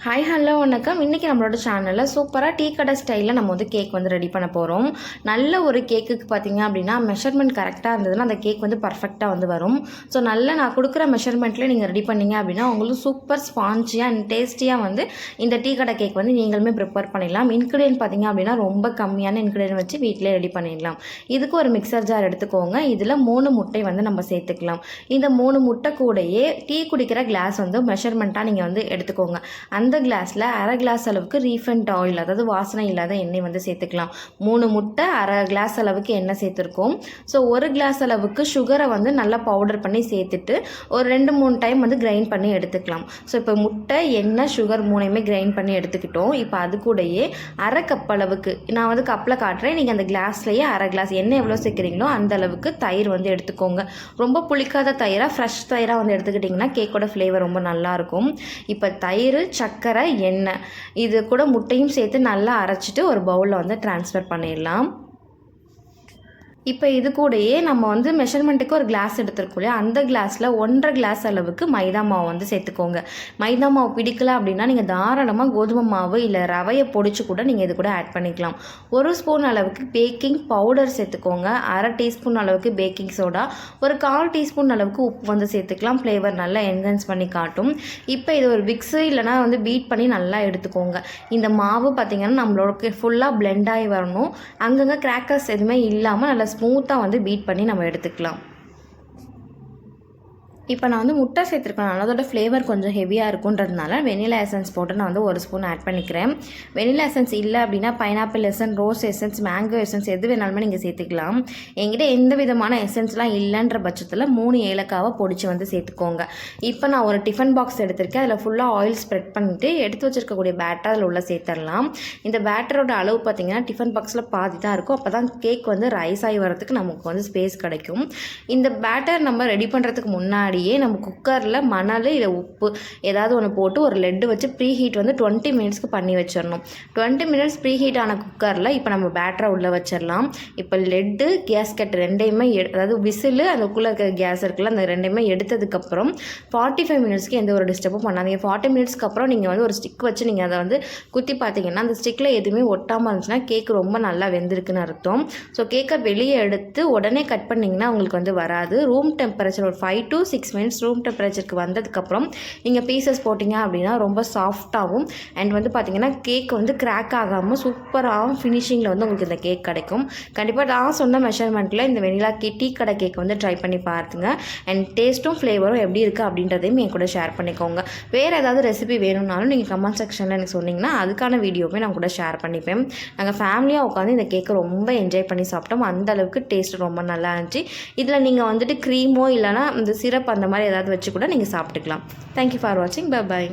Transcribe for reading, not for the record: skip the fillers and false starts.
Hi hello வணக்கம். இன்றைக்கி நம்மளோட சேனலில் சூப்பராக டீ கடை ஸ்டைலில் நம்ம கேக் ரெடி பண்ண போகிறோம். நல்ல ஒரு கேக்குக்கு பார்த்திங்க அப்படின்னா மெஷர்மெண்ட் கரெக்டாக இருந்ததுன்னா அந்த கேக் பர்ஃபெக்டாக வரும். ஸோ நான் கொடுக்குற மெஷர்மெண்ட்லேயே நீங்கள் ரெடி பண்ணிங்க அப்படின்னா உங்களுக்கு சூப்பர் ஸ்பான்ச்சியாக அண்ட் டேஸ்டியாக இந்த டீ கடை கேக் நீங்களுமே ப்ரிப்பேர் பண்ணிடலாம். இன்க்ரீடியன்ட் பார்த்திங்க அப்படின்னா ரொம்ப கம்மியான இன்க்ரீடியன்ட் வச்சு வீட்டிலே ரெடி பண்ணிடலாம். இதுக்கு ஒரு மிக்சர் ஜார் எடுத்துக்கோங்க. இதில் 3 முட்டை நம்ம சேர்த்துக்கலாம். இந்த 3 முட்டை கூடையே டீ குடிக்கிற கிளாஸ் மெஷர்மெண்ட்டாக நீங்கள் எடுத்துக்கோங்க. அந்த கிளாஸில் அரை கிளாஸ் அளவுக்கு ரீஃபைண்ட் ஆயில், அதாவது வாசனை இல்லாத எண்ணெய் சேர்த்துக்கலாம். 3 முட்டை அரை கிளாஸ் அளவுக்கு எண்ணெய் சேர்த்துருக்கோம். ஸோ 1 கிளாஸ் அளவுக்கு சுகரை நல்லா பவுடர் பண்ணி சேர்த்துட்டு ஒரு 2-3 டைம் கிரைண்ட் பண்ணி எடுத்துக்கலாம். ஸோ இப்போ முட்டை, எண்ணெய், சுகர் 3யுமே கிரைண்ட் பண்ணி எடுத்துக்கிட்டோம். இப்போ அது கூடயே அரை கப் அளவுக்கு, நான் கப்பில் காட்டுறேன், நீங்கள் அந்த கிளாஸ்லேயே அரை கிளாஸ் எண்ணெய் எவ்வளோ சேர்க்குறீங்களோ அந்த அளவுக்கு தயிர் எடுத்துக்கோங்க. ரொம்ப புளிக்காத தயிராக, ஃப்ரெஷ் தயிராக எடுத்துக்கிட்டிங்கன்னா கேக்கோட ஃப்ளேவர் ரொம்ப நல்லாயிருக்கும். இப்போ தயிர், சர்க்கரை, எண்ணெய் இது கூட முட்டையும் சேர்த்து நல்லா அரைச்சிட்டு ஒரு பவுலில் ட்ரான்ஸ்ஃபர் பண்ணிடலாம். இப்போ இது கூடயே நம்ம மெஷர்மெண்ட்டுக்கு ஒரு கிளாஸ் எடுத்துருக்கோம் இல்லையா, அந்த கிளாஸில் 1.5 கிளாஸ் அளவுக்கு மைதா மாவு சேர்த்துக்கோங்க. மைதா மாவு பிடிக்கல அப்படின்னா நீங்கள் தாராளமாக கோதுமை மாவு இல்லை ரவையை பொடிச்சு கூட நீங்கள் இது கூட ஆட் பண்ணிக்கலாம். 1 ஸ்பூன் அளவுக்கு பேக்கிங் பவுடர் சேர்த்துக்கோங்க. அரை டீஸ்பூன் அளவுக்கு பேக்கிங் சோடா, ஒரு 1/4 டீஸ்பூன் அளவுக்கு உப்பு சேர்த்துக்கலாம். ஃப்ளேவர் நல்லா என்ஹான்ஸ் பண்ணி காட்டும். இப்போ இது ஒரு விக்ஸு இல்லைனா பீட் பண்ணி நல்லா எடுத்துக்கோங்க. இந்த மாவு பார்த்திங்கன்னா நம்மளோட ஃபுல்லாக பிளெண்ட் ஆகி வரணும். அங்கங்கே கிராக்கர்ஸ் எதுவுமே இல்லாமல் நல்லா ஸ்மூத்தாக பீட் பண்ணி நம்ம எடுத்துக்கலாம். இப்போ நான் முட்டை சேர்த்துருக்கேன், அதோட ஃப்ளேவர் கொஞ்சம் ஹெவியாக இருக்குன்றதுனால வெனிலா எசன்ஸ் போட்டு நான் 1 ஸ்பூன் ஆட் பண்ணிக்கிறேன். வெனிலா எசன்ஸ் இல்லை அப்படின்னா pineapple essence, rose essence, mango essence எது வேணாலுமே நீங்கள் சேர்த்துக்கலாம். என்கிட்ட எந்த விதமான எசன்ஸ்லாம் இல்லைன்ற பட்சத்தில் 3 ஏலக்காவை பொடிச்சு சேர்த்துக்கோங்க. இப்போ நான் ஒரு டிஃபன் பாக்ஸ் எடுத்திருக்கேன். அதில் ஃபுல்லாக ஆயில் ஸ்ப்ரெட் பண்ணிவிட்டு எடுத்து வச்சிருக்கக்கூடிய பேட்டர் அதில் உள்ள சேர்த்துடலாம். இந்த பேட்டரோட அளவு பார்த்திங்கன்னா டிஃபன் பாக்ஸில் பாதி தான் இருக்கும். அப்போ தான் கேக் ரைஸ் ஆகி வரதுக்கு நமக்கு ஸ்பேஸ் கிடைக்கும். இந்த பேட்டர் நம்ம ரெடி பண்ணுறதுக்கு முன்னாடி நம்ம குக்கரில் மணல் இல்லை உப்பு ஏதாவது ஒன்று போட்டு ஒரு லெட்டு வச்சு ப்ரீ ஹீட் 20 மினிட்ஸ்க்கு பண்ணி வச்சிடணும். 20 மினிட்ஸ் ப்ரீ ஹீட் ஆன குக்கரில் இப்போ நம்ம பேட்டரை உள்ளே வச்சிடலாம். இப்போ லெட்டு, கேஸ்கெட் ரெண்டையுமே அதாவது விசிலு, அதுக்குள்ளே இருக்கிற கேஸ் இருக்குல்ல, அந்த ரெண்டையுமே எடுத்ததுக்கப்புறம் 45 மினிட்ஸ்க்கு எந்த ஒரு டிஸ்டர்பும் பண்ணாதீங்க. 40 மினிட்ஸ்க்கு அப்புறம் நீங்கள் ஒரு ஸ்டிக் வச்சு நீங்கள் அதை குத்தி பார்த்தீங்கன்னா அந்த ஸ்டிக்கில் எதுவுமே ஒட்டாமல் இருந்துச்சுன்னா கேக் ரொம்ப நல்லா வெந்திருக்குன்னு அர்த்தம். ஸோ கேக்கை வெளியே எடுத்து உடனே கட் பண்ணிங்கன்னா உங்களுக்கு வராது. ரூம் டெம்பரேச்சர் ஒரு 5 to 6 மினிட்ஸ் ரூம் டெம்பரேச்சருக்கு வந்ததுக்கப்புறம் நீங்கள் பீசஸ் போட்டிங்க அப்படின்னா ரொம்ப சாஃப்டாகவும் அண்ட் பார்த்தீங்கன்னா கேக் கிராக் ஆகாமல் சூப்பராகவும் ஃபினிஷிங்கில் உங்களுக்கு இந்த கேக் கிடைக்கும். கண்டிப்பாக நான் சொன்ன மெஷர்மெண்ட்டில் இந்த வெனிலா டீ கடை கேக் ட்ரை பண்ணி பார்த்துங்க. அண்ட் டேஸ்ட்டும் ஃப்ளேவரும் எப்படி இருக்குது அப்படின்றதையும் என் கூட ஷேர் பண்ணிக்கோங்க. வேறு ஏதாவது ரெசிபி வேணும்னாலும் நீங்கள் கமெண்ட் செக்ஷனில் எனக்கு சொன்னீங்கன்னா அதுக்கான வீடியோவே நான் கூட ஷேர் பண்ணிப்பேன். நாங்கள் ஃபேமிலியாக உட்காந்து இந்த கேக்கை ரொம்ப என்ஜாய் பண்ணி சாப்பிட்டோம். அந்தளவுக்கு டேஸ்ட் ரொம்ப நல்லா இருந்துச்சு. இதில் நீங்கள் க்ரீமோ இல்லைனா இந்த சிரப் அந்த மாதிரி ஏதாவது வச்சு கூட நீங்கள் சாப்பிட்டுக்கலாம். தேங்க்யூ ஃபார் வாட்சிங். Bye bye.